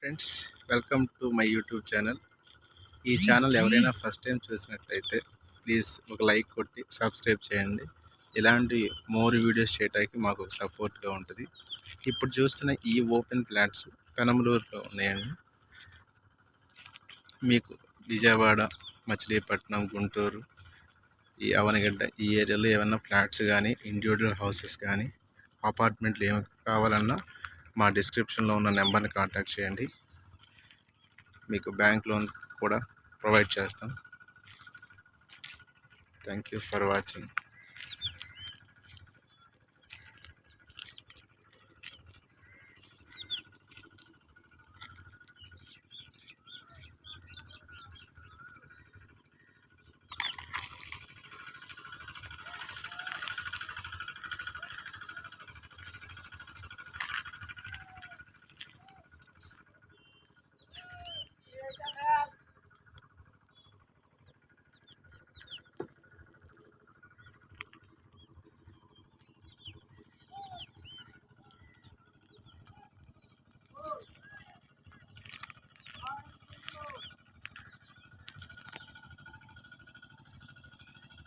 Friends, welcome to my YouTube channel. ఈ channel ఎవరైనా first time చూసినట్లయితే ప్లీజ్ ఒక లైక్ కొట్టి సబ్స్క్రైబ్ చేయండి. ఇలాంటి మోర్ వీడియోస్ చేయడానికి మాకు సపోర్ట్గా ఉంటుంది. ఇప్పుడు చూస్తున్న ఈ ఓపెన్ ప్లాట్స్ పెనమలూరులో ఉన్నాయండి. మీకు విజయవాడ, మచిలీపట్నం, గుంటూరు, ఈ అవనగడ్డ ఈ ఏరియాలో ఏమైనా ఫ్లాట్స్ కానీ, ఇండివిజువల్ హౌసెస్ కానీ, అపార్ట్మెంట్లు ఏమి కావాలన్నా మా డిస్క్రిప్షన్లో ఉన్న నెంబర్ని కాంటాక్ట్ చేయండి. మీకు బ్యాంక్ లోన్ కూడా ప్రొవైడ్ చేస్తాం. Thank you for watching.